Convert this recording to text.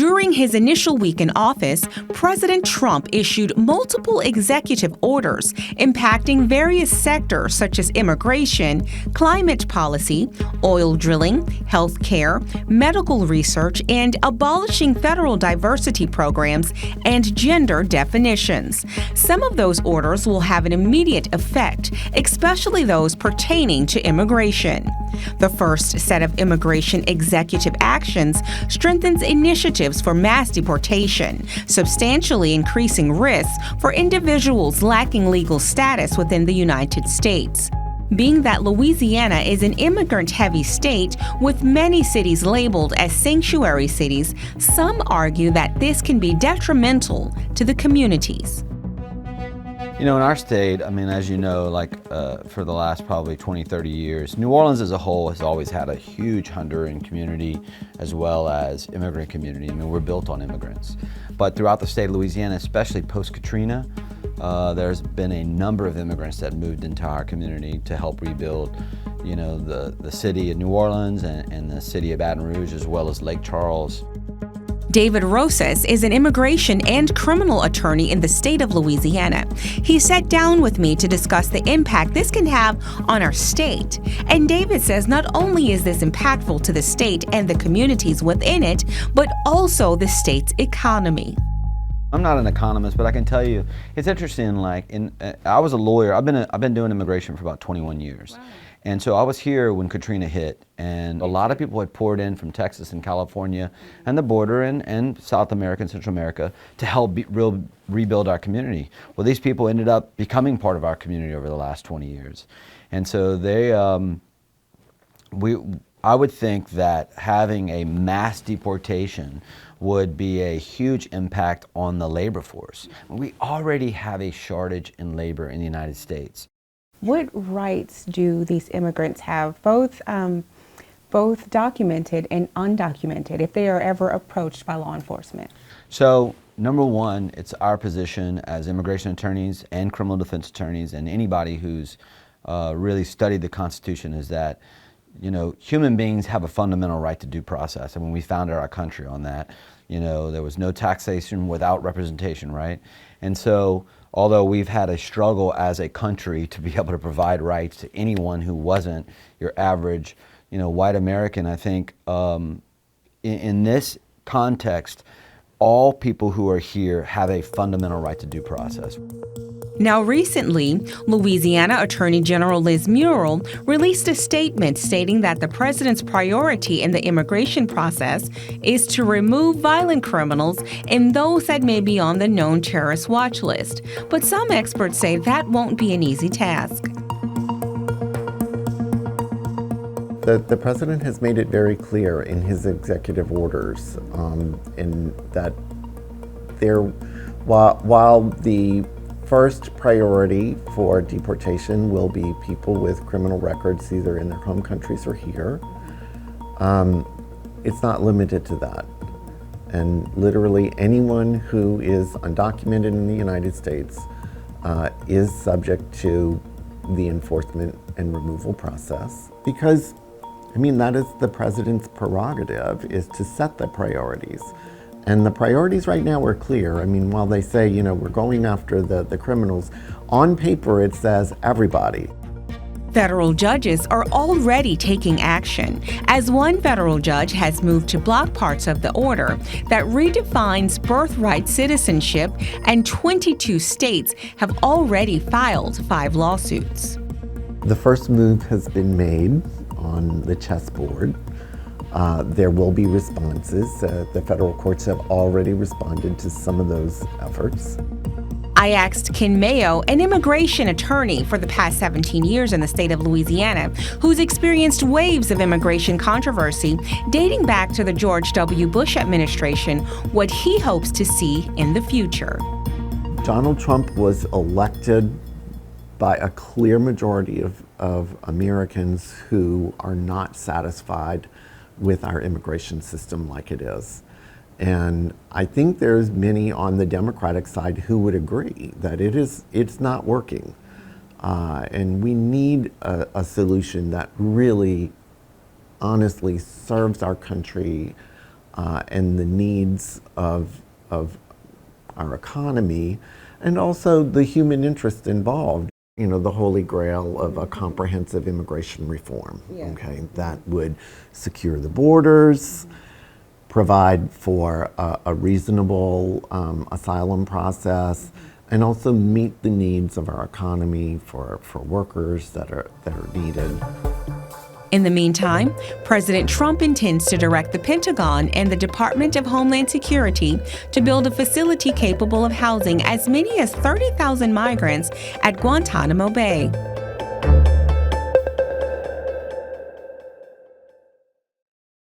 During his initial week in office, President Trump issued multiple executive orders impacting various sectors such as immigration, climate policy, oil drilling, health care, medical research, and abolishing federal diversity programs and gender definitions. Some of those orders will have an immediate effect, especially those pertaining to immigration. The first set of immigration executive actions strengthens initiatives for mass deportation, substantially increasing risks for individuals lacking legal status within the United States. Being that Louisiana is an immigrant-heavy state with many cities labeled as sanctuary cities, some argue that this can be detrimental to the communities. You know, in our state, I mean, as you know, for the last probably 20, 30 years, New Orleans as a whole has always had a huge Honduran community as well as immigrant community. I mean, we're built on immigrants. But throughout the state of Louisiana, especially post-Katrina, there's been a number of immigrants that moved into our community to help rebuild, you know, the city of New Orleans and the city of Baton Rouge, as well as Lake Charles. David Rosas is an immigration and criminal attorney in the state of Louisiana. He sat down with me to discuss the impact this can have on our state. And David says not only is this impactful to the state and the communities within it, but also the state's economy. I'm not an economist, but I can tell you, it's interesting. I was a lawyer. I've been doing immigration for about 21 years. Wow. And so I was here when Katrina hit, and a lot of people had poured in from Texas and California and the border and South America and Central America to help rebuild our community. Well, these people ended up becoming part of our community over the last 20 years. And so I would think that having a mass deportation would be a huge impact on the labor force. We already have a shortage in labor in the United States. What rights do these immigrants have, both documented and undocumented, if they are ever approached by law enforcement? So, number one, it's our position as immigration attorneys and criminal defense attorneys and anybody who's really studied the Constitution is that, you know, human beings have a fundamental right to due process. And when we founded our country on that, you know, there was no taxation without representation, right? And so, although we've had a struggle as a country to be able to provide rights to anyone who wasn't your average, you know, white American, I think in this context, all people who are here have a fundamental right to due process. Now recently, Louisiana Attorney General Liz Muriel released a statement stating that the president's priority in the immigration process is to remove violent criminals and those that may be on the known terrorist watch list. But some experts say that won't be an easy task. The president has made it very clear in his executive orders in that while the first priority for deportation will be people with criminal records either in their home countries or here. It's not limited to that. And literally anyone who is undocumented in the United States is subject to the enforcement and removal process. Because, I mean, that is the president's prerogative, is to set the priorities. And the priorities right now are clear. I mean, while they say, you know, we're going after the criminals, on paper it says everybody. Federal judges are already taking action, as one federal judge has moved to block parts of the order that redefines birthright citizenship, and 22 states have already filed 5 lawsuits. The first move has been made on the chessboard. There will be responses. The federal courts have already responded to some of those efforts. I asked Ken Mayo, an immigration attorney for the past 17 years in the state of Louisiana, who's experienced waves of immigration controversy dating back to the George W. Bush administration, what he hopes to see in the future. Donald Trump was elected by a clear majority of Americans who are not satisfied with our immigration system like it is. And I think there's many on the Democratic side who would agree that it's not working. And we need a solution that really honestly serves our country and the needs of our economy, and also the human interest involved. You know, the holy grail of a comprehensive immigration reform, okay, that would secure the borders, provide for a reasonable asylum process, and also meet the needs of our economy for workers that are needed. In the meantime, President Trump intends to direct the Pentagon and the Department of Homeland Security to build a facility capable of housing as many as 30,000 migrants at Guantanamo Bay.